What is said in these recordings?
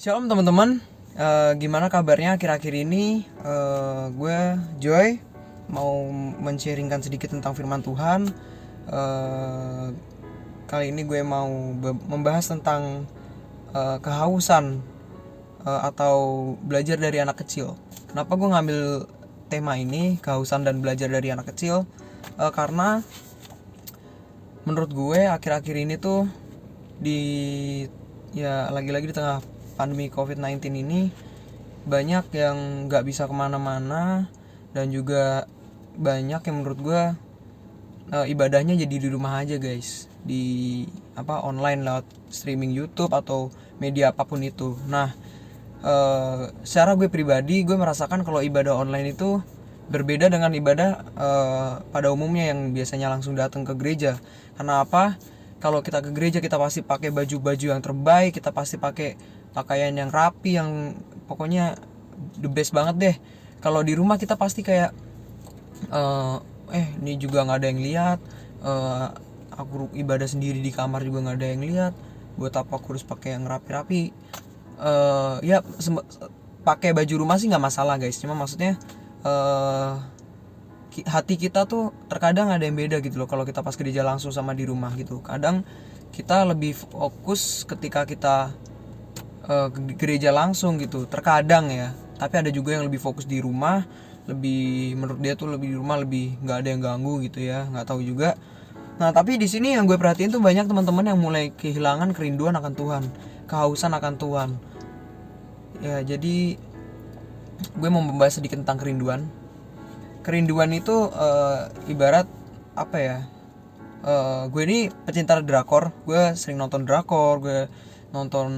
Shalom teman-teman. Gimana kabarnya akhir-akhir ini? Gue Joy mau men-sharingkan sedikit tentang firman Tuhan. Kali ini gue mau membahas tentang kehausan atau belajar dari anak kecil. Kenapa gue ngambil tema ini, kehausan dan belajar dari anak kecil? Karena menurut gue akhir-akhir ini tuh lagi-lagi di tengah pandemi COVID-19 ini banyak yang gak bisa kemana-mana, dan juga banyak yang menurut gue ibadahnya jadi di rumah aja guys, di online lewat streaming YouTube atau media apapun itu. Nah, secara gue pribadi gue merasakan kalau ibadah online itu berbeda dengan ibadah pada umumnya yang biasanya langsung datang ke gereja. Karena apa? Kalau kita ke gereja kita pasti pakai baju-baju yang terbaik, kita pasti pakai pakaian yang rapi, yang pokoknya the best banget deh. Kalau di rumah kita pasti kayak ini juga nggak ada yang lihat, aku ibadah sendiri di kamar juga nggak ada yang lihat, buat apa aku harus pakai yang rapi-rapi? Pakai baju rumah sih nggak masalah guys, cuma maksudnya hati kita tuh terkadang ada yang beda gitu loh kalau kita pas gereja langsung sama di rumah gitu. Kadang kita lebih fokus ketika kita ke gereja langsung gitu, terkadang ya. Tapi ada juga yang lebih fokus di rumah, lebih menurut dia tuh lebih di rumah lebih nggak ada yang ganggu gitu ya, nggak tahu juga. Nah tapi di sini yang gue perhatiin tuh banyak teman-teman yang mulai kehilangan kerinduan akan Tuhan, kehausan akan Tuhan. Ya jadi gue mau membahas sedikit tentang kerinduan. Kerinduan itu ibarat apa ya? Gue ini pecinta drakor, gue sering nonton drakor, gue nonton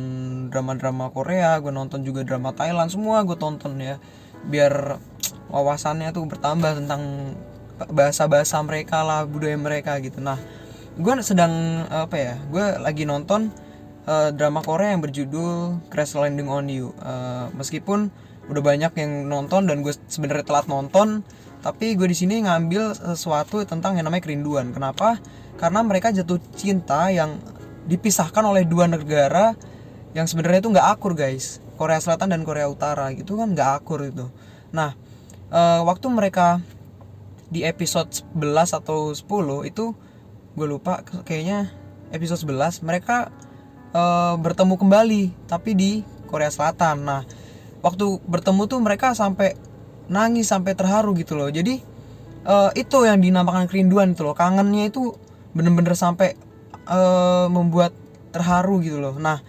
drama-drama Korea, gue nonton juga drama Thailand, semua gue tonton ya, biar wawasannya tuh bertambah tentang bahasa-bahasa mereka lah, budaya mereka gitu. Nah, gue sedang gue lagi nonton drama Korea yang berjudul Crash Landing on You. Meskipun udah banyak yang nonton dan gue sebenarnya telat nonton, tapi gue di sini ngambil sesuatu tentang yang namanya kerinduan. Kenapa? Karena mereka jatuh cinta yang dipisahkan oleh dua negara yang sebenarnya itu nggak akur guys, Korea Selatan dan Korea Utara gitu kan, nggak akur itu. Nah, waktu mereka di episode 11 atau 10 itu gue lupa, kayaknya episode 11 mereka bertemu kembali tapi di Korea Selatan. Nah, waktu bertemu tuh mereka sampai nangis, sampai terharu gitu loh. Jadi itu yang dinamakan kerinduan itu loh, kangennya itu bener-bener sampai membuat terharu gitu loh. Nah,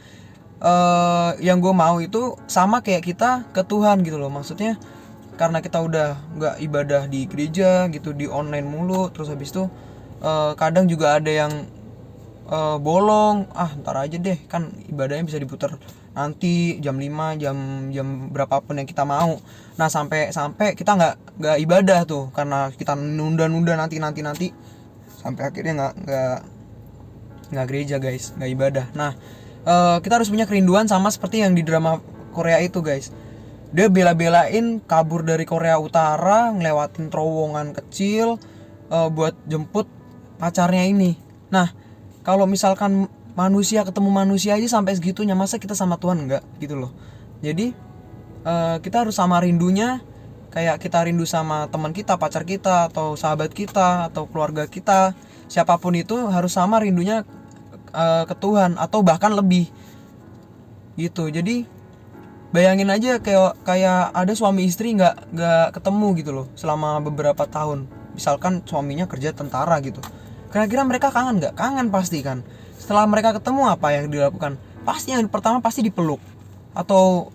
yang gue mau itu sama kayak kita ke Tuhan gitu loh. Maksudnya karena kita udah nggak ibadah di gereja gitu, di online mulu, terus habis itu kadang juga ada yang bolong, ntar aja deh, kan ibadahnya bisa diputar nanti jam 5, jam berapapun yang kita mau. Nah, sampai kita nggak ibadah tuh karena kita nunda nanti sampai akhirnya nggak gereja guys, nggak ibadah. Nah, kita harus punya kerinduan sama seperti yang di drama Korea itu guys. Dia bela-belain kabur dari Korea Utara, ngelewatin terowongan kecil buat jemput pacarnya ini. Nah, kalau misalkan manusia ketemu manusia aja sampai segitunya, masa kita sama Tuhan enggak gitu loh. Jadi kita harus sama rindunya kayak kita rindu sama teman kita, pacar kita, atau sahabat kita, atau keluarga kita, siapapun itu harus sama rindunya ke Tuhan atau bahkan lebih gitu. Jadi bayangin aja kayak ada suami istri nggak ketemu gitu loh selama beberapa tahun. Misalkan suaminya kerja tentara gitu, kira-kira mereka kangen nggak? Kangen pasti kan. Setelah mereka ketemu, apa yang dilakukan? Pasti yang pertama pasti dipeluk atau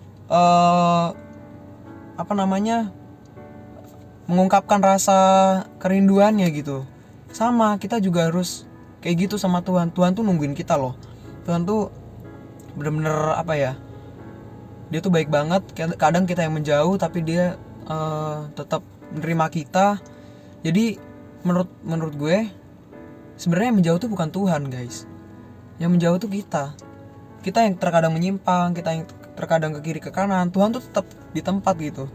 mengungkapkan rasa kerinduannya gitu. Sama, kita juga harus kayak gitu sama Tuhan. Tuhan tuh nungguin kita loh. Tuhan tuh bener-bener dia tuh baik banget. Kadang kita yang menjauh tapi dia tetap menerima kita. Jadi menurut gue sebenarnya yang menjauh tuh bukan Tuhan guys. Yang menjauh tuh kita yang terkadang menyimpang, kita yang terkadang ke kiri ke kanan. Tuhan tuh tetap di tempat gitu.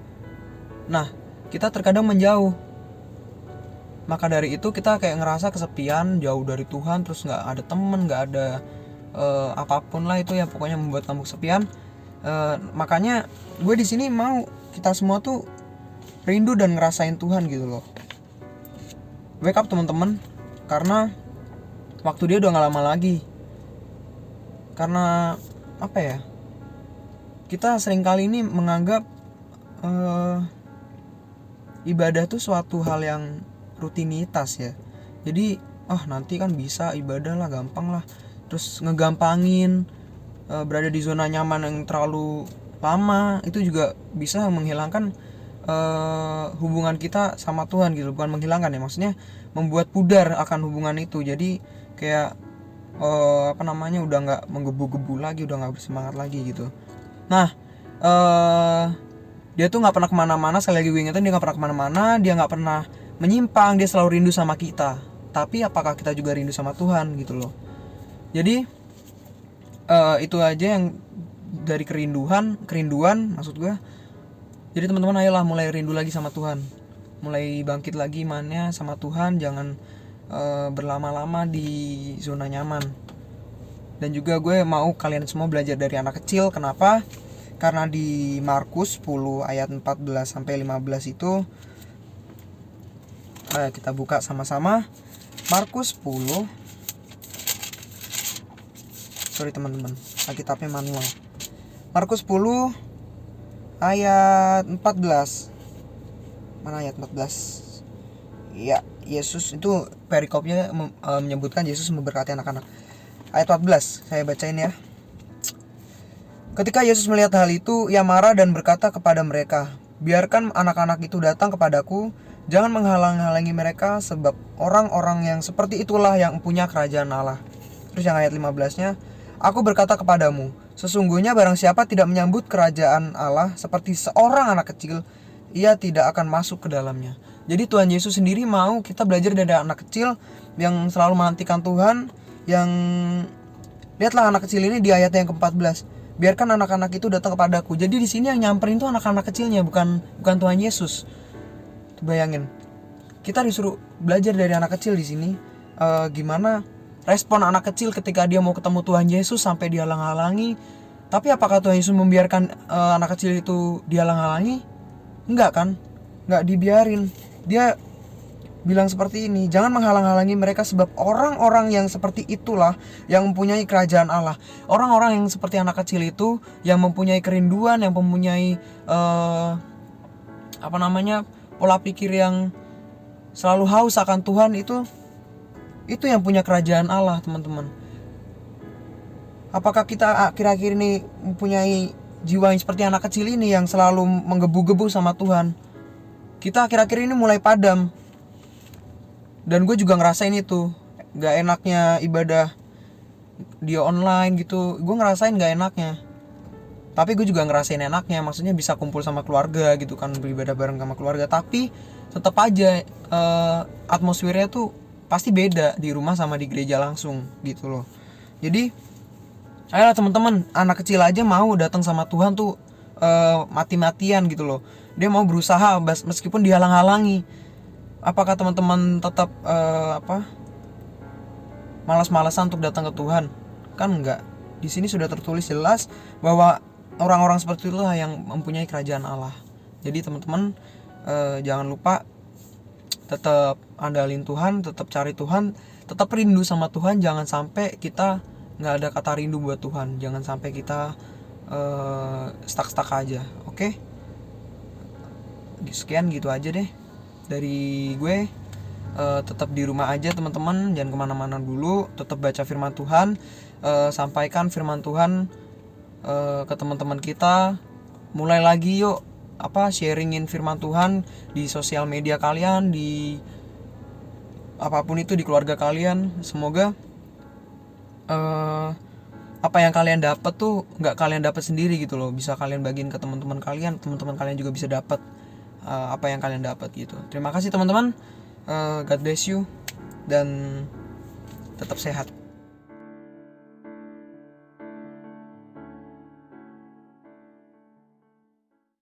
Nah, kita terkadang menjauh. Maka dari itu kita kayak ngerasa kesepian, jauh dari Tuhan, terus nggak ada temen, nggak ada apapun lah itu ya, pokoknya membuat kamu kesepian. Makanya gue di sini mau kita semua tuh rindu dan ngerasain Tuhan gitu loh. Wake up teman-teman, karena waktu dia udah gak lama lagi. Karena apa ya, kita sering kali ini menganggap ibadah tuh suatu hal yang rutinitas ya. Jadi nanti kan bisa ibadah lah, gampang lah. Terus ngegampangin, berada di zona nyaman yang terlalu lama itu juga bisa menghilangkan hubungan kita sama Tuhan gitu. Bukan menghilangkan ya, maksudnya membuat pudar akan hubungan itu. Jadi kayak udah nggak menggebu-gebu lagi, udah nggak bersemangat lagi gitu. Nah dia tuh nggak pernah kemana-mana. Sekali lagi gue ingetin, dia nggak pernah kemana-mana, dia nggak pernah menyimpang, dia selalu rindu sama kita. Tapi apakah kita juga rindu sama Tuhan gitu loh. Jadi itu aja yang dari kerinduan maksud gue. Jadi teman-teman, ayolah mulai rindu lagi sama Tuhan, mulai bangkit lagi imannya sama Tuhan. Jangan berlama-lama di zona nyaman. Dan juga gue mau kalian semua belajar dari anak kecil. Kenapa? Karena di Markus 10 ayat 14 sampai 15 itu kita buka sama-sama. Markus 10. Sorry teman-teman, Alkitabnya manual. Markus 10 ayat 14. Mana ayat 14? Ya, Yesus itu perikopnya menyebutkan Yesus memberkati anak-anak. Ayat 14 saya bacain ya. Ketika Yesus melihat hal itu, ia marah dan berkata kepada mereka, "Biarkan anak-anak itu datang kepadaku, jangan menghalang-halangi mereka, sebab orang-orang yang seperti itulah yang punya kerajaan Allah." Terus yang ayat 15-nya, "Aku berkata kepadamu, sesungguhnya barang siapa tidak menyambut kerajaan Allah seperti seorang anak kecil, ia tidak akan masuk ke dalamnya." Jadi Tuhan Yesus sendiri mau kita belajar dari anak kecil yang selalu menantikan Tuhan. Yang lihatlah anak kecil ini di ayat yang ke-14. Biarkan anak-anak itu datang kepadaku. Jadi di sini yang nyamperin tuh anak-anak kecilnya, bukan Tuhan Yesus. Bayangin, kita disuruh belajar dari anak kecil di sini. Gimana respon anak kecil ketika dia mau ketemu Tuhan Yesus sampai dihalang-halangi. Tapi apakah Tuhan Yesus membiarkan anak kecil itu dihalang-halangi? Enggak kan? Enggak dibiarin. Dia bilang seperti ini, jangan menghalang-halangi mereka, sebab orang-orang yang seperti itulah yang mempunyai kerajaan Allah. Orang-orang yang seperti anak kecil itu, yang mempunyai kerinduan, yang mempunyai pola pikir yang selalu haus akan Tuhan, itu yang punya kerajaan Allah, teman-teman. Apakah kita akhir-akhir ini mempunyai jiwa yang seperti anak kecil ini yang selalu menggebu-gebu sama Tuhan? Kita akhir-akhir ini mulai padam. Dan gue juga ngerasain itu, gak enaknya ibadah dia online gitu. Gue ngerasain gak enaknya. Tapi gue juga ngerasain enaknya, maksudnya bisa kumpul sama keluarga gitu kan, beribadah bareng sama keluarga. Tapi tetap aja atmosfernya tuh pasti beda di rumah sama di gereja langsung gitu loh. Jadi ayolah teman-teman, anak kecil aja mau datang sama Tuhan tuh mati-matian gitu loh. Dia mau berusaha meskipun dihalang-halangi. Apakah teman-teman tetap malas-malasan untuk datang ke Tuhan? Kan enggak. Di sini sudah tertulis jelas bahwa orang-orang seperti itulah yang mempunyai kerajaan Allah. Jadi teman-teman jangan lupa tetap andalin Tuhan, tetap cari Tuhan, tetap rindu sama Tuhan. Jangan sampai kita nggak ada kata rindu buat Tuhan. Jangan sampai kita stuck aja. Oke? Sekian gitu aja deh dari gue. Tetap di rumah aja teman-teman, jangan kemana-mana dulu. Tetap baca firman Tuhan, sampaikan firman Tuhan ke teman-teman kita. Mulai lagi yuk sharingin firman Tuhan di sosial media kalian, di apapun itu, di keluarga kalian. Semoga apa yang kalian dapat tuh nggak kalian dapat sendiri gitu loh, bisa kalian bagiin ke teman-teman kalian juga bisa dapat apa yang kalian dapat gitu. Terima kasih teman-teman, God bless you dan tetap sehat.